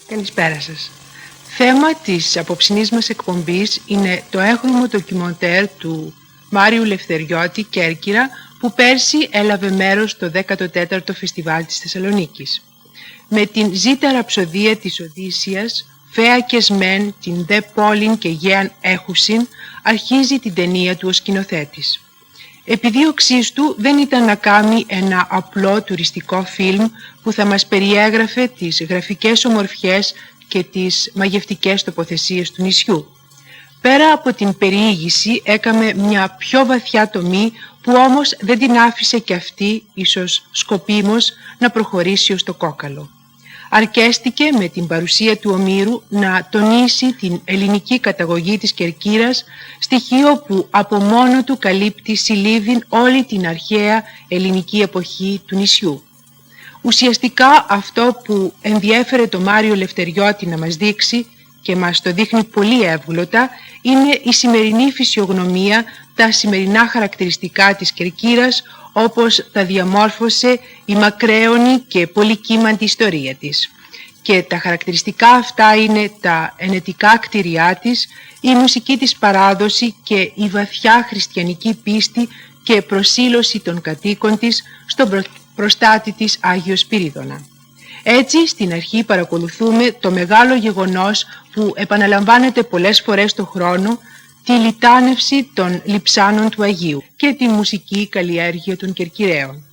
Καλησπέρα σας. Θέμα της απόψινής μας εκπομπής είναι το έγχρωμο ντοκιμοντέρ του Μάριου Λευτεριώτη Κέρκυρα, που πέρσι έλαβε μέρος στο 14ο Φεστιβάλ της Θεσσαλονίκης. Με την Ζήτα ραψοδία της Οδύσσιας, Φέακες μεν την δε πόλην και γέαν έχουσιν, αρχίζει την ταινία του ο σκηνοθέτης. Επιδίωξής του δεν ήταν να κάνει ένα απλό τουριστικό φιλμ που θα μας περιέγραφε τις γραφικές ομορφιές και τις μαγευτικές τοποθεσίες του νησιού. Πέρα από την περιήγηση έκαμε μια πιο βαθιά τομή που όμως δεν την άφησε κι αυτή, ίσως σκοπίμως, να προχωρήσει ως το κόκαλο. Αρκέστηκε με την παρουσία του Ομήρου να τονίσει την ελληνική καταγωγή της Κερκύρας, στοιχείο που από μόνο του καλύπτει συλλήβην όλη την αρχαία ελληνική εποχή του νησιού. Ουσιαστικά αυτό που ενδιέφερε το Μάριο Λευτεριώτη να μας δείξει, και μας το δείχνει πολύ εύγλωτα, είναι η σημερινή φυσιογνωμία, τα σημερινά χαρακτηριστικά της Κερκύρας, όπως τα διαμόρφωσε η μακραίωνη και πολυκύμαντη ιστορία της. Και τα χαρακτηριστικά αυτά είναι τα ενετικά κτίρια της, η μουσική της παράδοση και η βαθιά χριστιανική πίστη και προσήλωση των κατοίκων της στον προστάτη της Άγιο Σπυρίδωνα. Έτσι, στην αρχή παρακολουθούμε το μεγάλο γεγονός που επαναλαμβάνεται πολλές φορές το χρόνο, τη λιτάνευση των λειψάνων του Αγίου και τη μουσική καλλιέργεια των Κερκυραίων.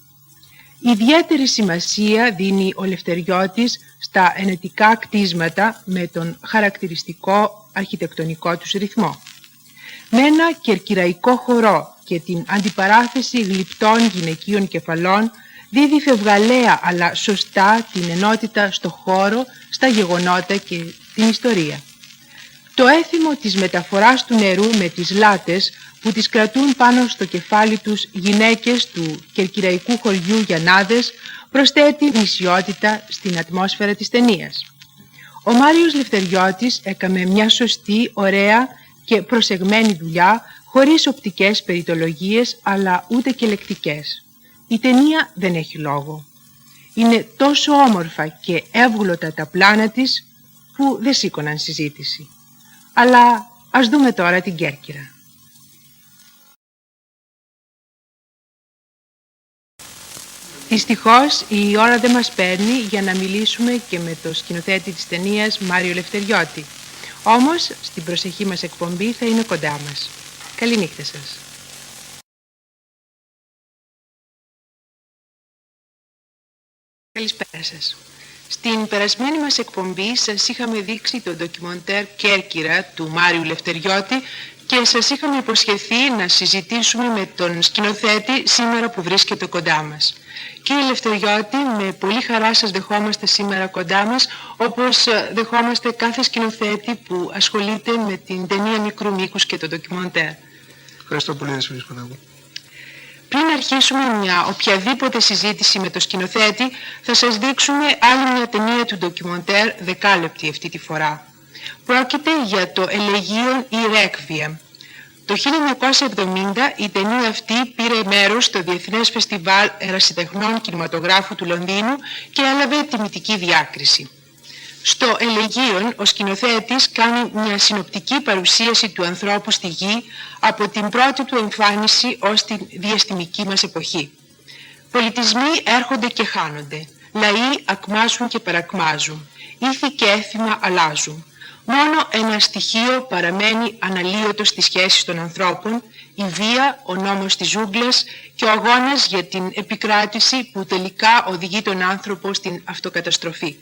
Ιδιαίτερη σημασία δίνει ο Λευτεριώτης στα ενετικά κτίσματα με τον χαρακτηριστικό αρχιτεκτονικό τους ρυθμό. Με ένα κερκυραϊκό χορό και την αντιπαράθεση γλυπτών γυναικείων κεφαλών δίδει φευγαλαία αλλά σωστά την ενότητα στο χώρο, στα γεγονότα και την ιστορία. Το έθιμο της μεταφοράς του νερού με τις λάτες που τις κρατούν πάνω στο κεφάλι τους γυναίκες του κερκυραϊκού χωριού Γιαννάδες προσθέτει νησιότητα στην ατμόσφαιρα της ταινίας. Ο Μάριος Λευτεριώτης έκαμε μια σωστή, ωραία και προσεγμένη δουλειά, χωρίς οπτικές περιτολογίες αλλά ούτε και λεκτικές. Η ταινία δεν έχει λόγο. Είναι τόσο όμορφα και εύγλωτα τα πλάνα της που δεν σήκωναν συζήτηση. Αλλά ας δούμε τώρα την Κέρκυρα. Δυστυχώς η ώρα δεν μας παίρνει για να μιλήσουμε και με το σκηνοθέτη της ταινίας Μάριο Λευτεριώτη. Όμως στην προσεχή μας εκπομπή θα είναι κοντά μας. Καληνύχτα σας. Καλησπέρα σας. Στην περασμένη μας εκπομπή σας είχαμε δείξει το ντοκιμοντέρ Κέρκυρα του Μάριου Λευτεριώτη και σας είχαμε υποσχεθεί να συζητήσουμε με τον σκηνοθέτη σήμερα που βρίσκεται κοντά μας. Κύριε Λευτεριώτη, με πολύ χαρά σας δεχόμαστε σήμερα κοντά μας, όπως δεχόμαστε κάθε σκηνοθέτη που ασχολείται με την ταινία μικρού μήκους και το ντοκιμοντέρ. Ευχαριστώ πολύ, Δεσποινής Παναγού. Πριν αρχίσουμε μια οποιαδήποτε συζήτηση με το σκηνοθέτη, θα σας δείξουμε άλλη μια ταινία του ντοκιμοντέρ, δεκάλεπτη αυτή τη φορά. Πρόκειται για το Ελεγίον ή Ρέκβιεμ. Το 1970 η ταινία αυτή πήρε μέρος στο Διεθνές Φεστιβάλ Ερασιτεχνών Κινηματογράφου του Λονδίνου και έλαβε τιμητική διάκριση. Στο Ελεγίον ο σκηνοθέτης κάνει μια συνοπτική παρουσίαση του ανθρώπου στη γη από την πρώτη του εμφάνιση ως την διαστημική μας εποχή. Πολιτισμοί έρχονται και χάνονται, λαοί ακμάζουν και παρακμάζουν, ήθη και έθιμα αλλάζουν. Μόνο ένα στοιχείο παραμένει αναλύωτο στις σχέσεις των ανθρώπων, η βία, ο νόμος της ζούγκλας και ο αγώνας για την επικράτηση που τελικά οδηγεί τον άνθρωπο στην αυτοκαταστροφή.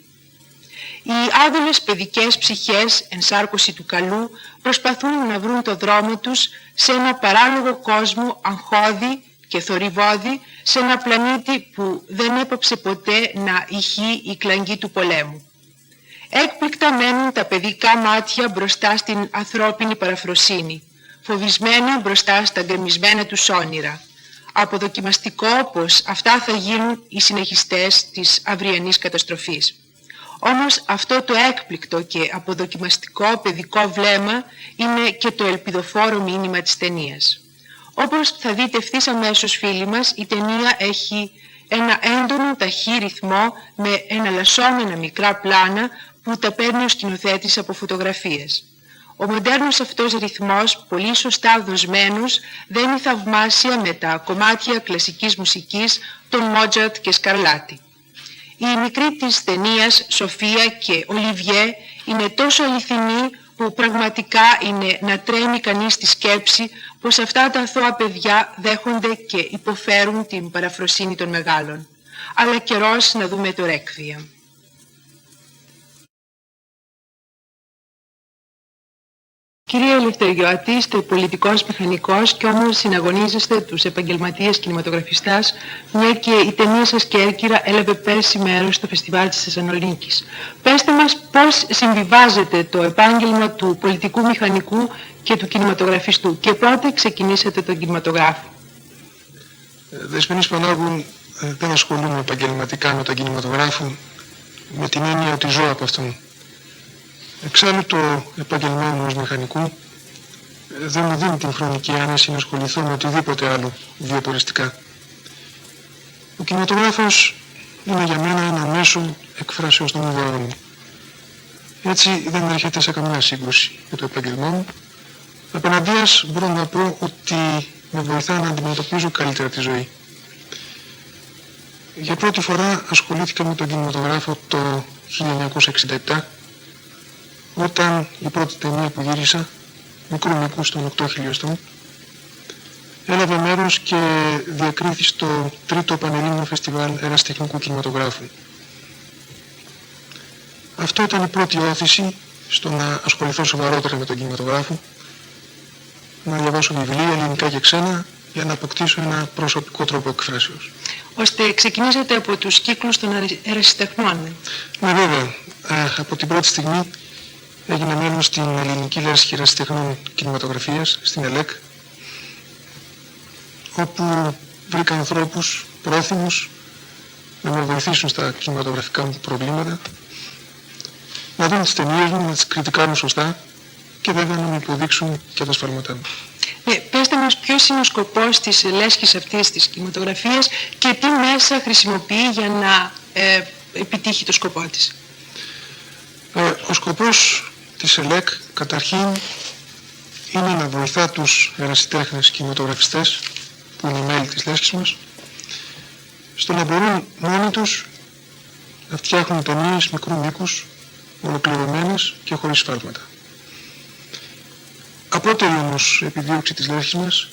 Οι άδολες παιδικές ψυχές, ενσάρκωση του καλού, προσπαθούν να βρουν το δρόμο τους σε ένα παράλογο κόσμο αγχώδη και θορυβώδη, σε ένα πλανήτη που δεν έπαψε ποτέ να ηχεί η κλαγγή του πολέμου. Έκπληκτα μένουν τα παιδικά μάτια μπροστά στην ανθρώπινη παραφροσύνη, φοβισμένα μπροστά στα γκρεμισμένα τους όνειρα. Αποδοκιμαστικό πως αυτά θα γίνουν οι συνεχιστές της αυριανής καταστροφής. Όμως αυτό το έκπληκτο και αποδοκιμαστικό παιδικό βλέμμα είναι και το ελπιδοφόρο μήνυμα της ταινίας. Όπως θα δείτε ευθύς αμέσως, φίλοι μας, η ταινία έχει ένα έντονο ταχύ ρυθμό με εναλλασσόμενα μικρά πλάνα που τα παίρνει ο σκηνοθέτης από φωτογραφίες. Ο μοντέρνος αυτός ρυθμός, πολύ σωστά δοσμένος, δένει θαυμάσια με τα κομμάτια κλασικής μουσικής των Μότζαρτ και Σκαρλάτι. Η μικρή της ταινίας, Σοφία και Ολιβιέ, είναι τόσο αληθινή που πραγματικά είναι να τρέμει κανείς στη σκέψη πως αυτά τα αθώα παιδιά δέχονται και υποφέρουν την παραφροσύνη των μεγάλων. Αλλά καιρός να δούμε το Ρέκβιεμ. Κύριε Ελευθεριώτη, είστε πολιτικός μηχανικός και όμως συναγωνίζεστε τους επαγγελματίες κινηματογραφιστάς, μια και η ταινία σας Κέρκυρα έλαβε πέρσι μέρος στο φεστιβάλ της Θεσσαλονίκης. Πέστε μας πώς συμβιβάζετε το επάγγελμα του πολιτικού μηχανικού και του κινηματογραφιστού και πότε ξεκινήσατε τον κινηματογράφο. Δεσποινής Πανάγου, δεν ασχολούμαι επαγγελματικά με τον κινηματογράφο, με την έννοια ότι ζω από αυτόν. Εξάλλου το επάγγελμά μου ως μηχανικού δεν μου δίνει την χρονική άνεση να ασχοληθώ με οτιδήποτε άλλο βιοποριστικά. Ο κινηματογράφος είναι για μένα ένα μέσο εκφράσεως των ιδεών μου. Έτσι δεν έρχεται σε καμιά σύγκρουση με το επάγγελμά μου. Απέναντίας μπορώ να πω ότι με βοηθά να αντιμετωπίζω καλύτερα τη ζωή. Για πρώτη φορά ασχολήθηκα με τον κινηματογράφο το 1967, όταν η πρώτη ταινία που γύρισα, μικρού μήκους των 8 χιλιοστών, έλαβε μέρος και διακρίθη στο τρίτο Πανελλήνιο Φεστιβάλ Ερασιτεχνικού Κινηματογράφου. Αυτό ήταν η πρώτη όθηση στο να ασχοληθώ σοβαρότερα με τον κινηματογράφο, να διαβάσω βιβλία ελληνικά και ξένα για να αποκτήσω ένα προσωπικό τρόπο εκφράσεως. Ώστε ξεκινήσατε από τους κύκλους των ερασιτεχνών. Ναι, βέβαια. Από την πρώτη στιγμή έγινα μέλος στην Ελληνική Λέσχη Ερασιτεχνών Κινηματογραφίας, στην ΕΛΕΚ, όπου βρήκα ανθρώπους πρόθυμους να με βοηθήσουν στα κινηματογραφικά μου προβλήματα, να δουν τις ταινίες μου, να τις κριτικάρουν σωστά και βέβαια να μου υποδείξουν και τα σφάλματά μου. Πέστε μας ποιος είναι ο σκοπός της λέσχης αυτής της κινηματογραφίας και τι μέσα χρησιμοποιεί για να επιτύχει το σκοπό της. Ο σκοπός της ΕΛΕΚ καταρχήν είναι να βοηθά τους ερασιτέχνες κινηματογραφιστές που είναι μέλη της λέσχης μας στο να μπορούν μόνοι τους να φτιάχνουν ταινίες μικρού μήκους, ολοκληρωμένες και χωρίς σφάλματα. Απότερη όμως επιδίωξη της λέσχης μας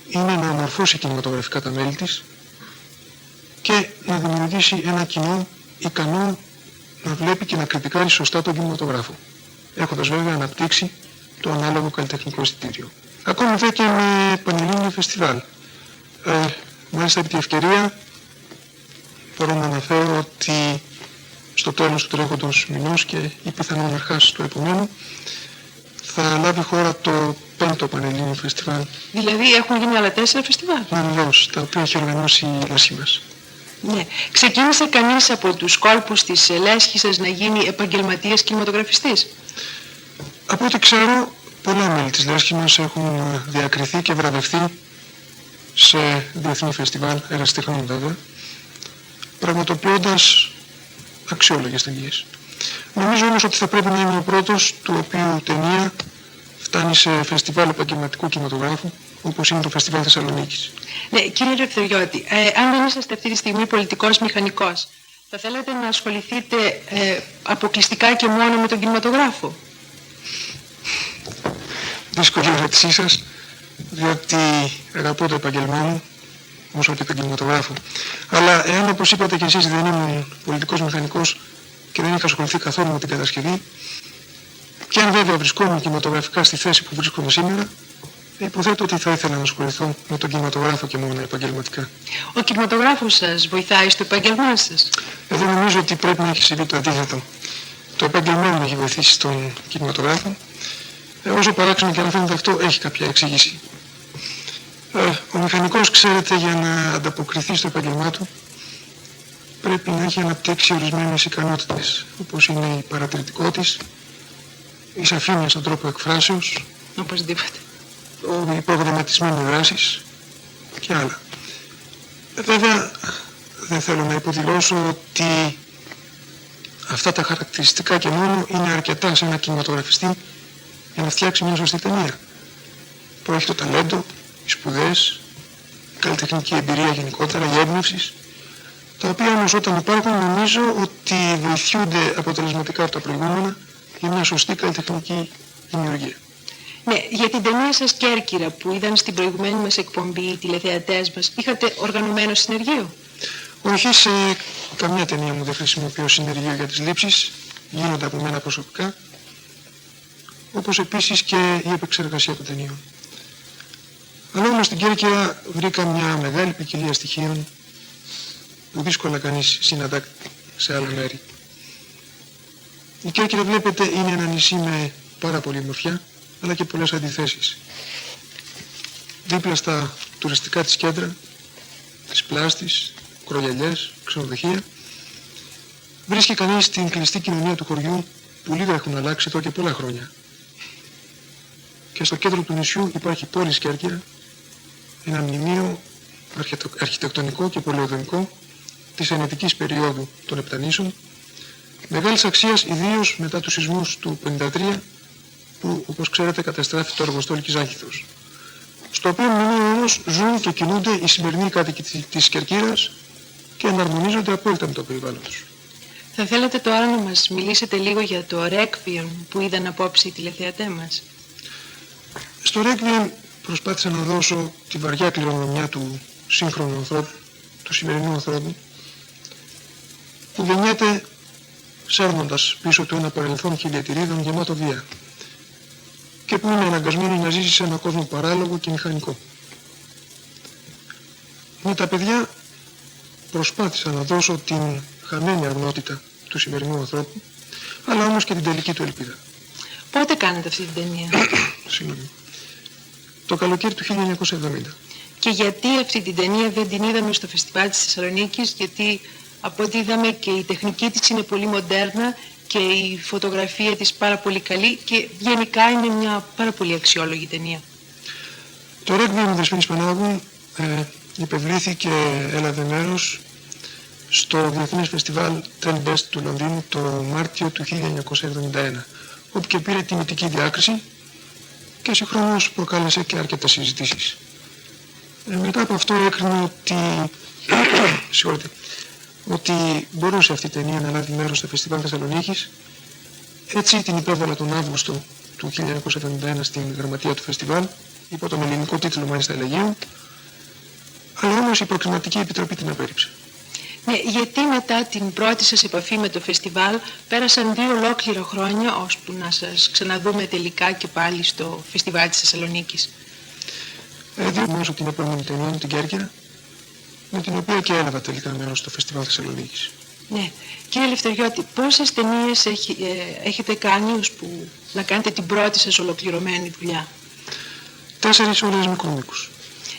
είναι να ομορφώσει κινηματογραφικά τα μέλη της και να δημιουργήσει ένα κοινό ικανό να βλέπει και να κριτικάρει σωστά τον κινηματογράφο, έχοντας βέβαια αναπτύξει το ανάλογο καλλιτεχνικό εισιτήριο. Ακόμη δε και με πανελλήνιο φεστιβάλ. Μάλιστα επί τη ευκαιρία μπορώ να αναφέρω ότι στο τέλος του τρέχοντος μηνός και ή πιθανόν αρχάς του επομένου θα λάβει χώρα το 5ο Πανελλήνιο Φεστιβάλ. Δηλαδή έχουν γίνει άλλα 4 φεστιβάλ. Βεβαίως, τα οποία έχει οργανώσει η λέσχη μας. Ναι. Ξεκίνησε κανείς από τους κόλπους της λέσχης σας να γίνει επαγγελματίας κινηματογραφιστής. Από ό,τι ξέρω, πολλά μέλη της λέσχης μας έχουν διακριθεί και βραβευτεί σε διεθνή φεστιβάλ ερασιτεχνών βέβαια, πραγματοποιώντας αξιόλογες ταινίες. Νομίζω όμως ότι θα πρέπει να είμαι ο πρώτος του οποίου ταινία φτάνει σε φεστιβάλ επαγγελματικού κινηματογράφου, όπως είναι το Φεστιβάλ Θεσσαλονίκης. Ναι, κύριε Ελευθεριώτη, αν δεν είσαστε αυτή τη στιγμή πολιτικός μηχανικός, θα θέλατε να ασχοληθείτε αποκλειστικά και μόνο με τον κινηματογράφο. Δύσκολη ερώτησή σας, διότι αγαπώ το επαγγελμά μου, όσο και τον κινηματογράφο. Αλλά εάν, όπως είπατε και εσείς, δεν ήμουν πολιτικός μηχανικός και δεν είχα ασχοληθεί καθόλου με την κατασκευή, και αν βέβαια βρισκόμουν κινηματογραφικά στη θέση που βρίσκομαι σήμερα, υποθέτω ότι θα ήθελα να ασχοληθώ με τον κινηματογράφο και μόνο επαγγελματικά. Ο κινηματογράφος σας βοηθάει στο επάγγελμά σας. Εδώ νομίζω ότι πρέπει να έχει συμβεί το αντίθετο. Το επάγγελμά μου έχει βοηθήσει στον κινηματογράφο. Όσο παράξενο και αν φαίνεται αυτό, έχει κάποια εξήγηση. Ο μηχανικός, ξέρετε, για να ανταποκριθεί στο επάγγελμά του, πρέπει να έχει αναπτύξει ορισμένες ικανότητες, όπως είναι η παρατηρητικότης, η σαφήνεια στον τρόπο εκφράσεως, Οπωσδήποτε. οι προγραμματισμένες δράσεις και άλλα. Βέβαια, δεν θέλω να υποδηλώσω ότι Αυτά τα χαρακτηριστικά και μόνο είναι αρκετά σε ένα κινηματογραφιστή για να φτιάξει μια σωστή ταινία. Που έχει το ταλέντο, οι σπουδές, η καλλιτεχνική εμπειρία γενικότερα, η έμπνευση, τα οποία όμως όταν υπάρχουν νομίζω ότι βοηθούνται αποτελεσματικά από τα προηγούμενα για μια σωστή καλλιτεχνική δημιουργία. Ναι, για την ταινία σας Κέρκυρα που είδαν στην προηγουμένη μας εκπομπή οι τηλεθεατές μας, είχατε οργανωμένο συνεργείο? Όχι, σε καμία ταινία μου δεν χρησιμοποιώ συνεργείο για τις λήψεις, γίνονται από μένα προσωπικά, όπως επίσης και η επεξεργασία των ταινίων. Αλλά όμως στην Κέρκυρα βρήκα μια μεγάλη ποικιλία στοιχείων που δύσκολα κανείς συναντά σε άλλα μέρη. Η Κέρκυρα, βλέπετε, είναι ένα νησί με πάρα πολύ ομορφιά, αλλά και πολλές αντιθέσεις. Δίπλα στα τουριστικά της κέντρα, τις πλάστης, κρογιαλιές, ξενοδοχεία, βρίσκει κανείς την κλειστή κοινωνία του χωριού που λίγα έχουν αλλάξει εδώ και πολλά χρόνια. Και στο κέντρο του νησιού υπάρχει πόλης Κέρκυρα, ένα μνημείο αρχιτεκτονικό και πολεοδομικό της ενετικής περίοδου των Επτανήσων, μεγάλης αξίας ιδίως μετά τους σεισμούς του 1953, που όπως ξέρετε καταστράφει το εργοστόλι Ζάχηθος. Στο οποίο μνημείο όμως ζουν και κινούνται οι σημερινοί κάτοικοι της Κερκύρας και εναρμονίζονται απόλυτα με το περιβάλλον τους. Θα θέλατε τώρα να μας μιλήσετε λίγο για το Requiem που είδαν απόψε οι τηλεθεατές μας? Στο Requiem προσπάθησα να δώσω τη βαριά κληρονομιά του σύγχρονου ανθρώπου, του σημερινού ανθρώπου, που γεννιέται σέρνοντας πίσω του ένα παρελθόν χιλιετηρίδων γεμάτο βία και που είναι αναγκασμένο να ζήσει σε έναν κόσμο παράλογο και μηχανικό. Με τα παιδιά προσπάθησα να δώσω την χαμένη αγνότητα του σημερινού ανθρώπου, αλλά όμως και την τελική του ελπίδα. Πότε κάνετε αυτή την ταινία? Συγγνώμη. Το καλοκαίρι του 1970. Και γιατί αυτή την ταινία δεν την είδαμε στο φεστιβάλ της Θεσσαλονίκης? Γιατί από ό,τι είδαμε και η τεχνική της είναι πολύ μοντέρνα και η φωτογραφία της πάρα πολύ καλή και γενικά είναι μια πάρα πολύ αξιόλογη ταινία. Το Requiem του Δεσποίνης Πανάγου υπευλήθη και έλαβε μέρος στο Διεθνές Φεστιβάλ Trend Best του Λονδίνου το Μάρτιο του 1971, όπου και πήρε τιμητική διάκριση και συγχρόνως προκάλεσε και αρκετές συζητήσεις. Μετά από αυτό έκρινα ότι μπορούσε αυτή η ταινία να λάβει μέρος στο Φεστιβάλ Θεσσαλονίκης. Έτσι την υπέβαλα τον Αύγουστο του 1971 στην γραμματεία του φεστιβάλ, υπό τον ελληνικό τίτλο μάλιστα Ελεγίου, αλλά όμως η προκριματική επιτροπή την απέρριψε. Ναι, γιατί μετά την πρώτη σας επαφή με το φεστιβάλ πέρασαν 2 ολόκληρα χρόνια ώσπου να σας ξαναδούμε τελικά και πάλι στο φεστιβάλ της Θεσσαλονίκης? Διαβάζω την επόμενη ταινία μου, την Κέρκυρα, με την οποία και έλαβα τελικά μέρος στο φεστιβάλ Θεσσαλονίκης. Ναι. Κύριε Λευτεριώτη, πόσες ταινίες έχετε κάνει ώσπου να κάνετε την πρώτη σας ολοκληρωμένη δουλειά? 4 όλες με κόμικους.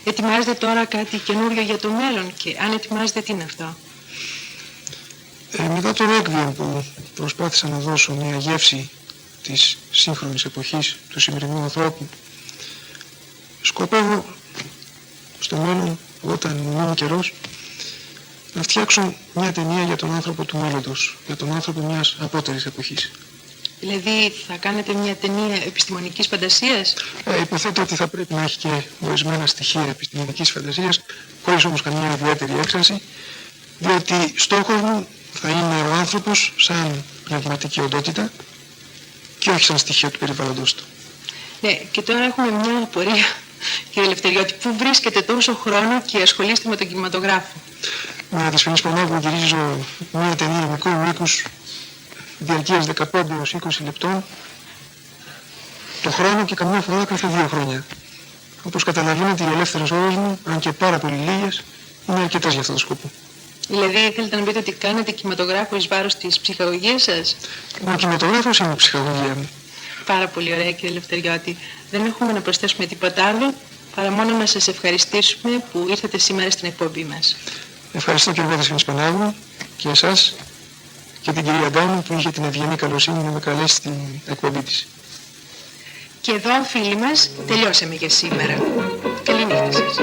Ετοιμάζετε τώρα κάτι καινούριο για το μέλλον και αν ετοιμάζετε τι είναι αυτό? Μετά το Requiem που προσπάθησα να δώσω μια γεύση της σύγχρονης εποχής του σημερινού ανθρώπου, σκοπεύω στο μέλλον, όταν μου μείνει καιρός, να φτιάξω μια ταινία για τον άνθρωπο του μέλλοντος, για τον άνθρωπο μιας απότερης εποχής. Δηλαδή θα κάνετε μια ταινία επιστημονικής φαντασίας? Υποθέτω ότι θα πρέπει να έχει και ορισμένα στοιχεία επιστημονικής φαντασίας, χωρίς όμως καμία ιδιαίτερη έξαρση, διότι στόχος μου θα είναι ο άνθρωπος σαν πνευματική οντότητα και όχι σαν στοιχείο του περιβάλλοντος του. Ναι, και τώρα έχουμε μια απορία, κύριε Λευτεριώτη, πού βρίσκετε τόσο χρόνο και ασχολείστε με τον κινηματογράφο? Με Δεσποίνης Πανάγου γυρίζω μια ταινία μικρού μήκους διαρκείας 15-20 λεπτών το χρόνο και καμιά φορά κάθε 2 χρόνια. Όπως καταλαβαίνετε, οι ελεύθερες ώρες μου, αν και πάρα πολύ λίγες, είναι αρκετές για αυτόν τον σκοπό. Δηλαδή θέλετε να πείτε ότι κάνετε κινηματογράφο εις βάρος της ψυχαγωγίας σας? Ο κινηματογράφος είναι η ψυχαγωγία μου. Πάρα πολύ ωραία, κύριε Λευτεριώτη. Δεν έχουμε να προσθέσουμε τίποτα άλλο, παρά μόνο να σας ευχαριστήσουμε που ήρθατε σήμερα στην εκπομπή μας. Ευχαριστώ και εγώ, Δεσποίνης Πανάγου, και εσάς και την κυρία Ντάνου που είχε την ευγενή καλοσύνη να με καλέσει στην εκπομπή της. Και εδώ, φίλοι μας, τελειώσαμε για σήμερα. Καλή νύχτα σας.